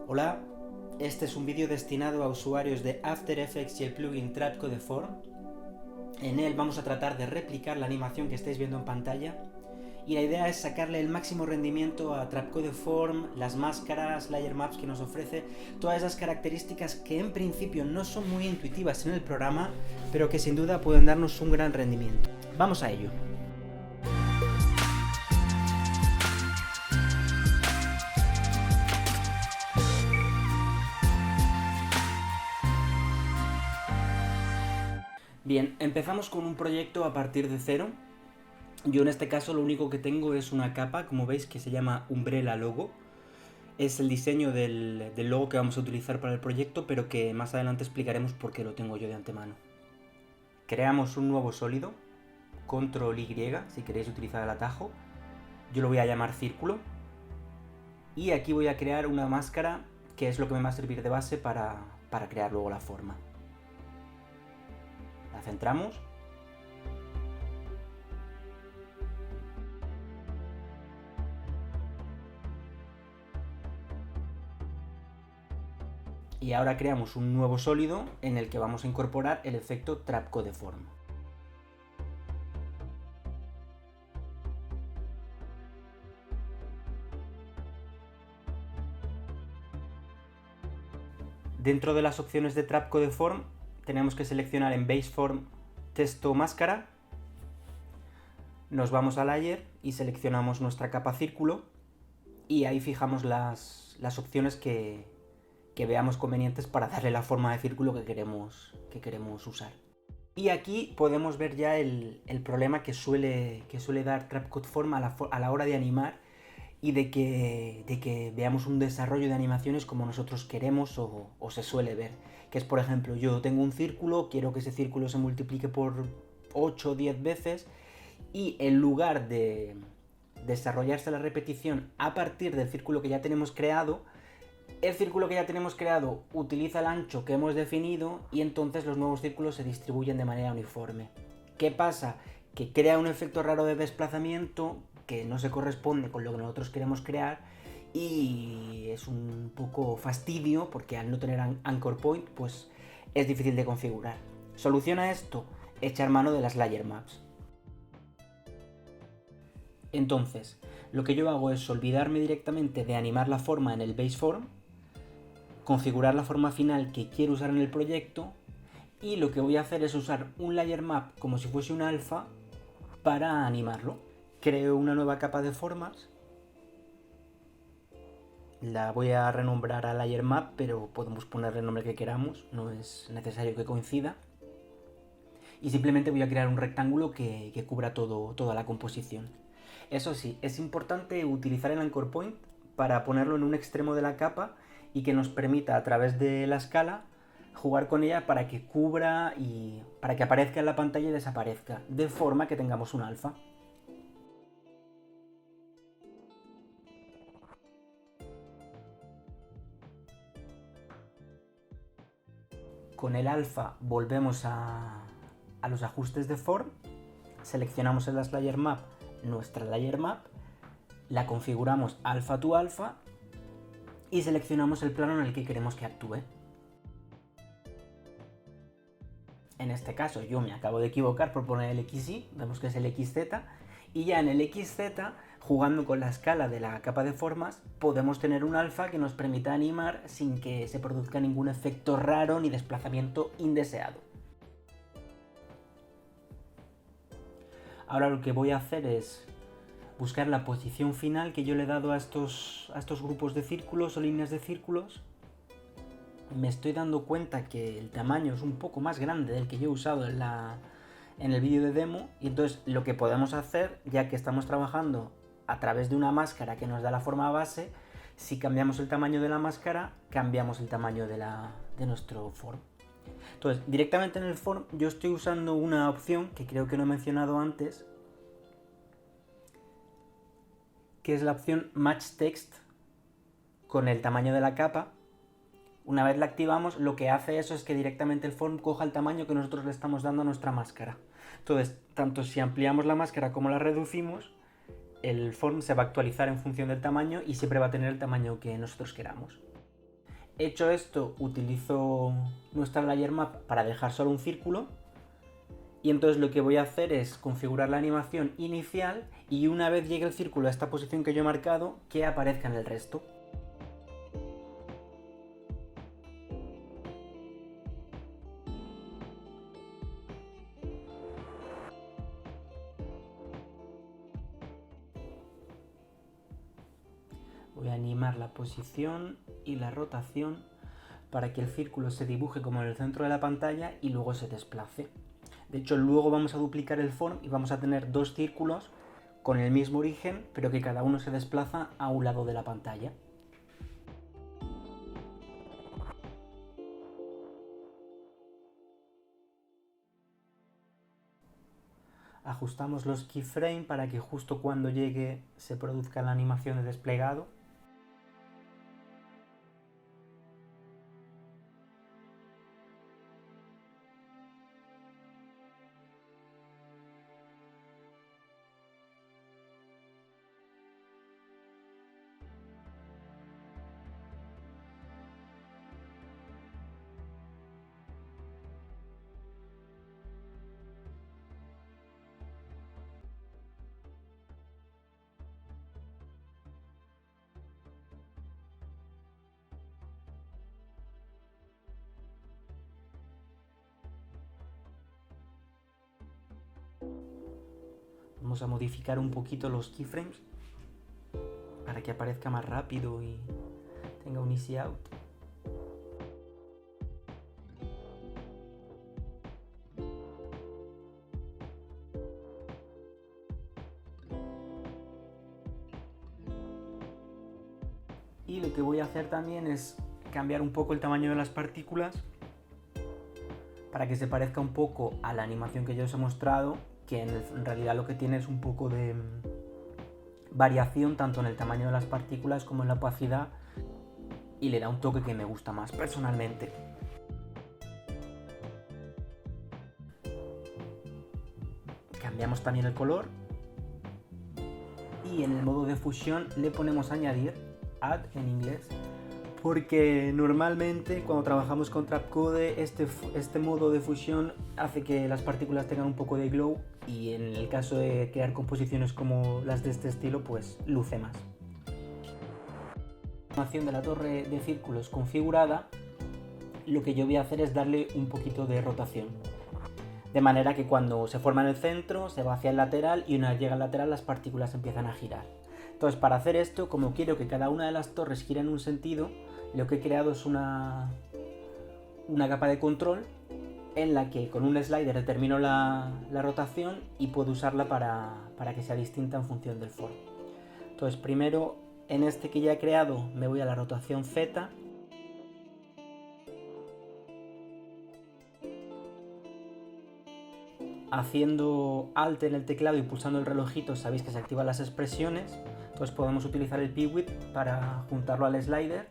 Hola, este es un vídeo destinado a usuarios de After Effects y el plugin Trapco Deform. En él vamos a tratar de replicar la animación que estáis viendo en pantalla y la idea es sacarle el máximo rendimiento a Trapco Deform, las máscaras, layer maps que nos ofrece, todas esas características que en principio no son muy intuitivas en el programa, pero que sin duda pueden darnos un gran rendimiento. Vamos a ello. Bien, empezamos con un proyecto a partir de cero. Yo en este caso lo único que tengo es una capa, como veis, que se llama Umbrella Logo. Es el diseño del logo que vamos a utilizar para el proyecto, pero que más adelante explicaremos por qué lo tengo yo de antemano. Creamos un nuevo sólido, Control Y, si queréis utilizar el atajo. Yo lo voy a llamar círculo. Y aquí voy a crear una máscara, que es lo que me va a servir de base para crear luego la forma. La centramos. Y ahora creamos un nuevo sólido en el que vamos a incorporar el efecto Trapco Deform. Dentro de las opciones de Trapco Deform tenemos que seleccionar en Base Form Texto Máscara. Nos vamos a Layer y seleccionamos nuestra capa círculo y ahí fijamos las opciones que veamos convenientes para darle la forma de círculo que queremos usar. Y aquí podemos ver ya el problema que suele dar Trapco Deform a la hora de animar y de que veamos un desarrollo de animaciones como nosotros queremos o se suele ver. Que es, por ejemplo, yo tengo un círculo, quiero que ese círculo se multiplique por 8 o 10 veces y en lugar de desarrollarse la repetición a partir del círculo que ya tenemos creado, el círculo que ya tenemos creado utiliza el ancho que hemos definido y entonces los nuevos círculos se distribuyen de manera uniforme. ¿Qué pasa? Que crea un efecto raro de desplazamiento que no se corresponde con lo que nosotros queremos crear y es un poco fastidio porque al no tener anchor point pues es difícil de configurar. ¿Soluciona esto? Echar mano de las layer maps. Entonces, lo que yo hago es olvidarme directamente de animar la forma en el base form, configurar la forma final que quiero usar en el proyecto y lo que voy a hacer es usar un layer map como si fuese un alfa para animarlo. Creo una nueva capa de formas, la voy a renombrar a layer map, pero podemos ponerle el nombre que queramos, no es necesario que coincida. Y simplemente voy a crear un rectángulo que cubra toda la composición. Eso sí, es importante utilizar el anchor point para ponerlo en un extremo de la capa y que nos permita a través de la escala jugar con ella para que cubra y para que aparezca en la pantalla y desaparezca, de forma que tengamos un alfa. Con el alfa volvemos a los ajustes de form, seleccionamos en las layer map nuestra layer map, la configuramos alfa to alfa y seleccionamos el plano en el que queremos que actúe. En este caso yo me acabo de equivocar por poner el XY, vemos que es el XZ, y ya en el XZ, jugando con la escala de la capa de formas, podemos tener un alfa que nos permita animar sin que se produzca ningún efecto raro ni desplazamiento indeseado. Ahora lo que voy a hacer es buscar la posición final que yo le he dado a estos grupos de círculos o líneas de círculos. Me estoy dando cuenta que el tamaño es un poco más grande del que yo he usado en el vídeo de demo y entonces lo que podemos hacer, ya que estamos trabajando a través de una máscara que nos da la forma base, si cambiamos el tamaño de la máscara, cambiamos el tamaño de nuestro form. Entonces, directamente en el form yo estoy usando una opción que creo que no he mencionado antes, que es la opción Match Text con el tamaño de la capa. Una vez la activamos, lo que hace eso es que directamente el form coja el tamaño que nosotros le estamos dando a nuestra máscara. Entonces, tanto si ampliamos la máscara como la reducimos, el form se va a actualizar en función del tamaño y siempre va a tener el tamaño que nosotros queramos. Hecho esto, utilizo nuestra layer map para dejar solo un círculo. Y entonces lo que voy a hacer es configurar la animación inicial y una vez llegue el círculo a esta posición que yo he marcado, que aparezca en el resto. Voy a animar la posición y la rotación para que el círculo se dibuje como en el centro de la pantalla y luego se desplace. De hecho, luego vamos a duplicar el form y vamos a tener dos círculos con el mismo origen, pero que cada uno se desplaza a un lado de la pantalla. Ajustamos los keyframes para que justo cuando llegue se produzca la animación de desplegado. Vamos a modificar un poquito los keyframes para que aparezca más rápido y tenga un easy out. Y lo que voy a hacer también es cambiar un poco el tamaño de las partículas para que se parezca un poco a la animación que yo os he mostrado, que en realidad lo que tiene es un poco de variación tanto en el tamaño de las partículas como en la opacidad y le da un toque que me gusta más personalmente. Cambiamos también el color y en el modo de fusión le ponemos añadir, add en inglés, porque normalmente cuando trabajamos con Trapcode este modo de fusión hace que las partículas tengan un poco de glow y en el caso de crear composiciones como las de este estilo pues luce más. La animación de la torre de círculos configurada, lo que yo voy a hacer es darle un poquito de rotación, de manera que cuando se forma en el centro se va hacia el lateral y una vez llega al lateral las partículas empiezan a girar. Entonces, para hacer esto, como quiero que cada una de las torres gire en un sentido, lo que he creado es una capa de control en la que con un slider determino la rotación y puedo usarla para que sea distinta en función del form. Entonces, primero en este que ya he creado me voy a la rotación Z. Haciendo Alt en el teclado y pulsando el relojito sabéis que se activan las expresiones, entonces podemos utilizar el P-Width para juntarlo al slider.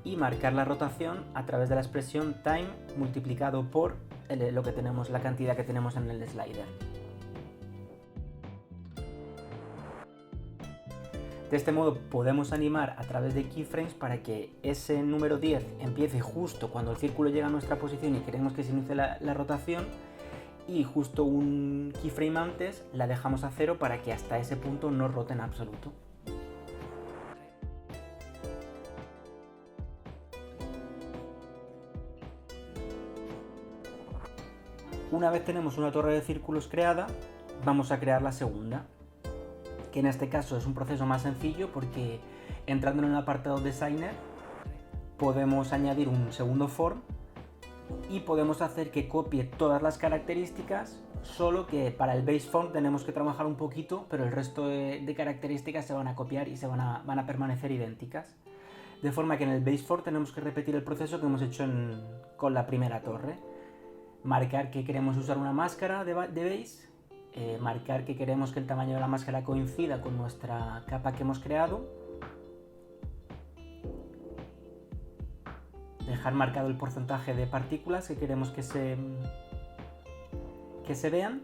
Y marcar la rotación a través de la expresión time multiplicado por lo que tenemos, la cantidad que tenemos en el slider. De este modo podemos animar a través de keyframes para que ese número 10 empiece justo cuando el círculo llega a nuestra posición y queremos que se inicie la rotación, y justo un keyframe antes la dejamos a 0 para que hasta ese punto no rote en absoluto. Una vez tenemos una torre de círculos creada, vamos a crear la segunda, que en este caso es un proceso más sencillo porque entrando en el apartado Designer podemos añadir un segundo form y podemos hacer que copie todas las características, solo que para el base form tenemos que trabajar un poquito, pero el resto de características se van a copiar y van a permanecer idénticas. De forma que en el base form tenemos que repetir el proceso que hemos hecho con la primera torre. Marcar que queremos usar una máscara de base, marcar que queremos que el tamaño de la máscara coincida con nuestra capa que hemos creado dejar marcado el porcentaje de partículas que queremos que se vean.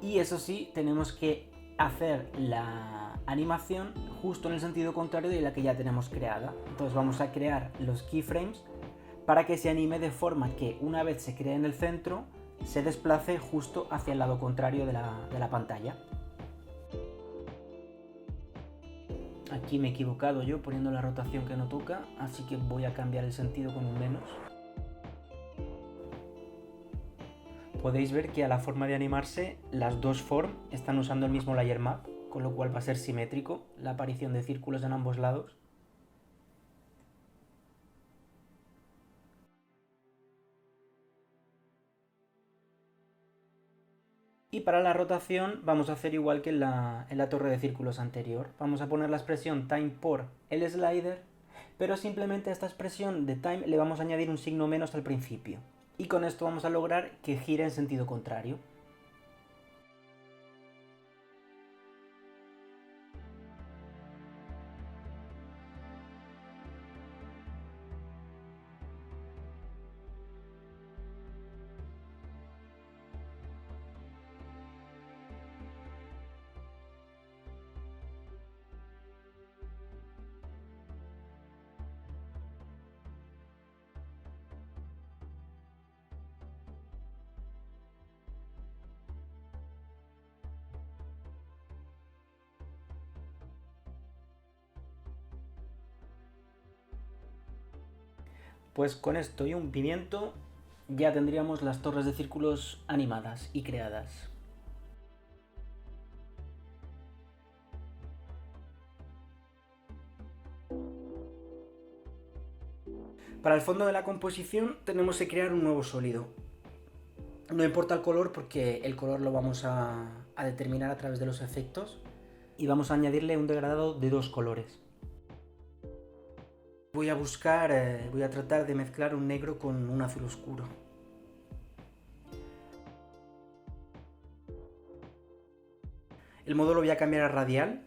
Y eso sí, tenemos que hacer la animación justo en el sentido contrario de la que ya tenemos creada. Entonces vamos a crear los keyframes para que se anime de forma que una vez se cree en el centro, se desplace justo hacia el lado contrario de la pantalla. Aquí me he equivocado yo poniendo la rotación que no toca, así que voy a cambiar el sentido con un menos. Podéis ver que a la forma de animarse, las dos form están usando el mismo layer map, con lo cual va a ser simétrico la aparición de círculos en ambos lados. Y para la rotación vamos a hacer igual que en la torre de círculos anterior. Vamos a poner la expresión time por el slider, pero simplemente a esta expresión de time le vamos a añadir un signo menos al principio. Y con esto vamos a lograr que gire en sentido contrario. Pues con esto y un pimiento ya tendríamos las torres de círculos animadas y creadas. Para el fondo de la composición tenemos que crear un nuevo sólido. No importa el color porque el color lo vamos a determinar a través de los efectos y vamos a añadirle un degradado de 2 colores. Voy a tratar de mezclar un negro con un azul oscuro. El modo lo voy a cambiar a radial.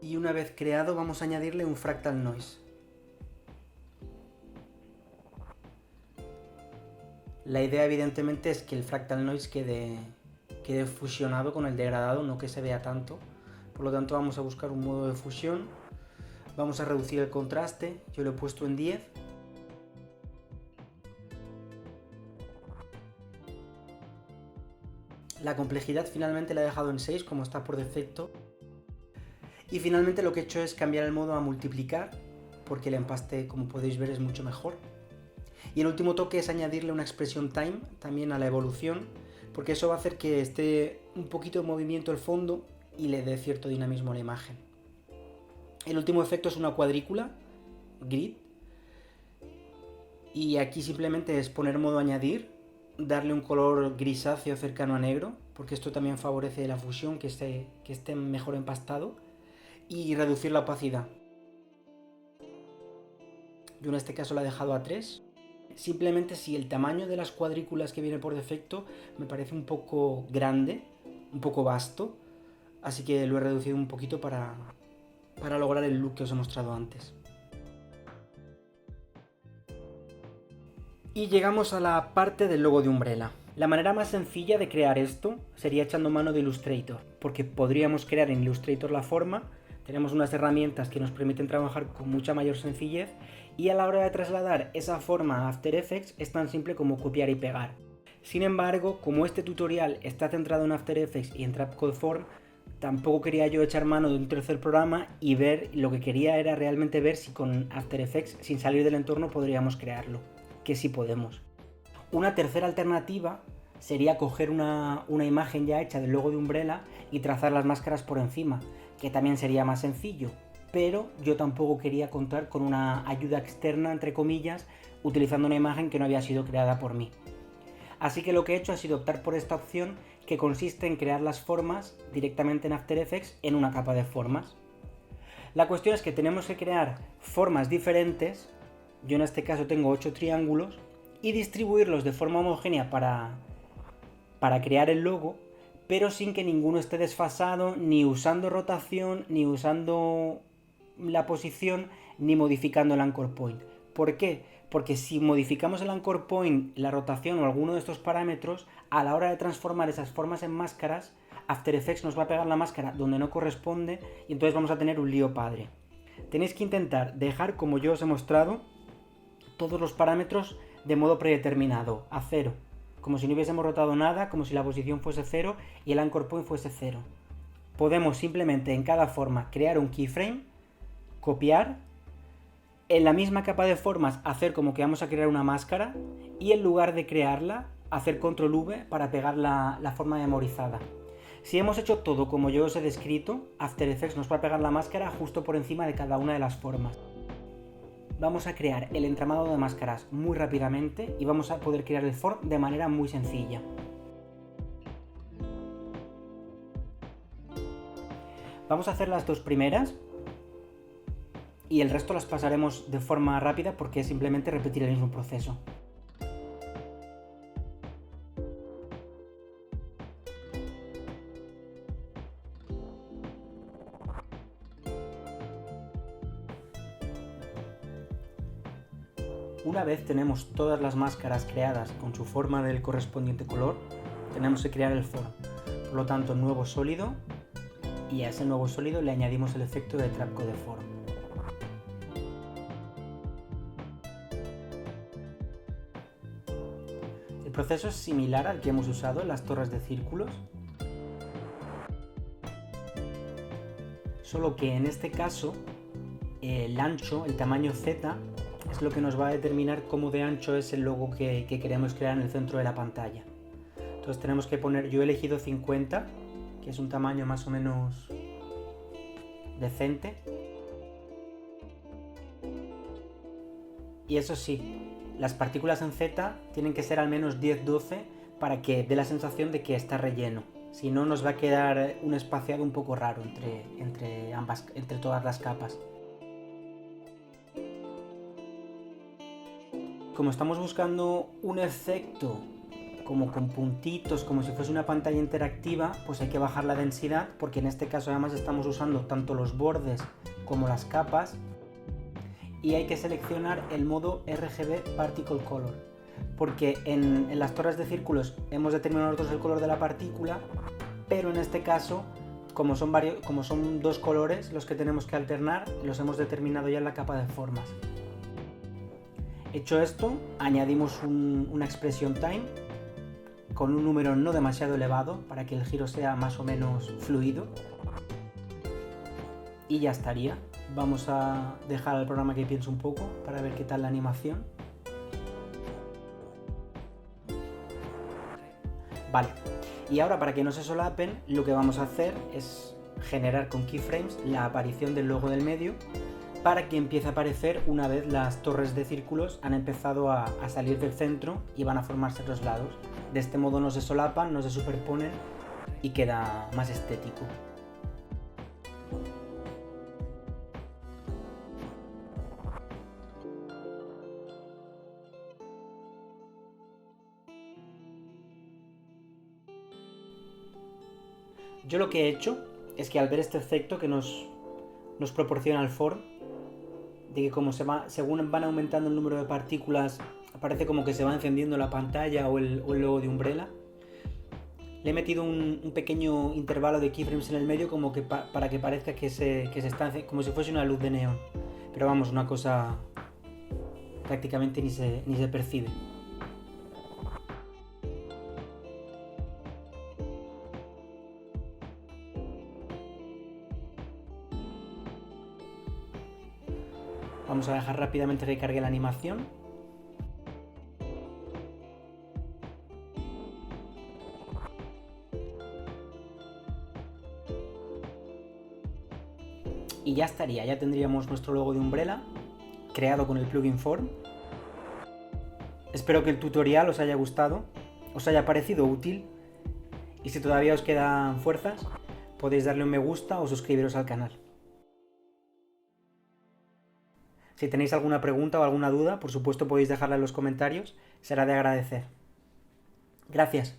Y una vez creado vamos a añadirle un fractal noise. La idea evidentemente es que el fractal noise quede fusionado con el degradado, no que se vea tanto. Por lo tanto vamos a buscar un modo de fusión. Vamos a reducir el contraste, yo lo he puesto en 10. La complejidad finalmente la he dejado en 6 como está por defecto. Y finalmente lo que he hecho es cambiar el modo a multiplicar, porque el empaste, como podéis ver, es mucho mejor. Y el último toque es añadirle una expresión time también a la evolución, porque eso va a hacer que esté un poquito en movimiento el fondo y le dé cierto dinamismo a la imagen. El último efecto es una cuadrícula, grid, y aquí simplemente es poner modo añadir, darle un color grisáceo cercano a negro, porque esto también favorece la fusión, que esté mejor empastado, y reducir la opacidad. Yo en este caso la he dejado a 3. Simplemente si el tamaño de las cuadrículas que viene por defecto me parece un poco grande, un poco vasto, así que lo he reducido un poquito para lograr el look que os he mostrado antes. Y llegamos a la parte del logo de Umbrella. La manera más sencilla de crear esto sería echando mano de Illustrator, porque podríamos crear en Illustrator la forma, tenemos unas herramientas que nos permiten trabajar con mucha mayor sencillez, y a la hora de trasladar esa forma a After Effects es tan simple como copiar y pegar. Sin embargo, como este tutorial está centrado en After Effects y en Trapcode Form, tampoco quería yo echar mano de un tercer programa y lo que quería era realmente ver si con After Effects, sin salir del entorno, podríamos crearlo, que sí podemos. Una tercera alternativa sería coger una imagen ya hecha del logo de Umbrella y trazar las máscaras por encima, que también sería más sencillo, pero yo tampoco quería contar con una ayuda externa, entre comillas, utilizando una imagen que no había sido creada por mí. Así que lo que he hecho ha sido optar por esta opción, que consiste en crear las formas directamente en After Effects en una capa de formas. La cuestión es que tenemos que crear formas diferentes. Yo en este caso tengo 8 triángulos y distribuirlos de forma homogénea para crear el logo, pero sin que ninguno esté desfasado, ni usando rotación, ni usando la posición, ni modificando el anchor point. ¿Por qué? Porque si modificamos el anchor point, la rotación o alguno de estos parámetros, a la hora de transformar esas formas en máscaras, After Effects nos va a pegar la máscara donde no corresponde y entonces vamos a tener un lío padre. Tenéis que intentar dejar, como yo os he mostrado, todos los parámetros de modo predeterminado, a 0. Como si no hubiésemos rotado nada, como si la posición fuese 0 y el anchor point fuese 0. Podemos simplemente en cada forma crear un keyframe, copiar, en la misma capa de formas hacer como que vamos a crear una máscara y en lugar de crearla, hacer control V para pegar la forma memorizada. Si hemos hecho todo como yo os he descrito, After Effects nos va a pegar la máscara justo por encima de cada una de las formas. Vamos a crear el entramado de máscaras muy rápidamente y vamos a poder crear el form de manera muy sencilla. Vamos a hacer las dos primeras y el resto las pasaremos de forma rápida porque es simplemente repetir el mismo proceso. Una vez tenemos todas las máscaras creadas con su forma del correspondiente color, tenemos que crear el form. Por lo tanto, nuevo sólido, y a ese nuevo sólido le añadimos el efecto de Trapcode Form. El proceso es similar al que hemos usado en las torres de círculos, solo que en este caso el ancho, el tamaño Z, es lo que nos va a determinar cómo de ancho es el logo que queremos crear en el centro de la pantalla. Entonces tenemos que poner, yo he elegido 50, que es un tamaño más o menos decente. Y eso sí, las partículas en Z tienen que ser al menos 10-12 para que dé la sensación de que está relleno. Si no, nos va a quedar un espaciado un poco raro entre todas las capas. Como estamos buscando un efecto como con puntitos, como si fuese una pantalla interactiva, pues hay que bajar la densidad, porque en este caso además estamos usando tanto los bordes como las capas, y hay que seleccionar el modo RGB Particle Color, porque en las torres de círculos hemos determinado nosotros el color de la partícula, pero en este caso, como son dos colores los que tenemos que alternar, los hemos determinado ya en la capa de formas. Hecho esto, añadimos una expression time con un número no demasiado elevado para que el giro sea más o menos fluido. Y ya estaría. Vamos a dejar al programa que piense un poco para ver qué tal la animación. Vale, y ahora para que no se solapen, lo que vamos a hacer es generar con keyframes la aparición del logo del medio para que empiece a aparecer una vez las torres de círculos han empezado a salir del centro y van a formarse los lados. De este modo no se solapan, no se superponen y queda más estético. Yo lo que he hecho es que al ver este efecto que nos proporciona el form, de que según van aumentando el número de partículas, parece como que se va encendiendo la pantalla o el logo de Umbrella, le he metido un pequeño intervalo de keyframes en el medio como que para que parezca que se está como si fuese una luz de neón. Pero vamos, una cosa prácticamente ni se percibe. Vamos a dejar rápidamente que cargue la animación. Y ya estaría, ya tendríamos nuestro logo de Umbrella creado con el plugin Form. Espero que el tutorial os haya gustado, os haya parecido útil, y si todavía os quedan fuerzas, podéis darle un me gusta o suscribiros al canal. Si tenéis alguna pregunta o alguna duda, por supuesto podéis dejarla en los comentarios, será de agradecer. Gracias.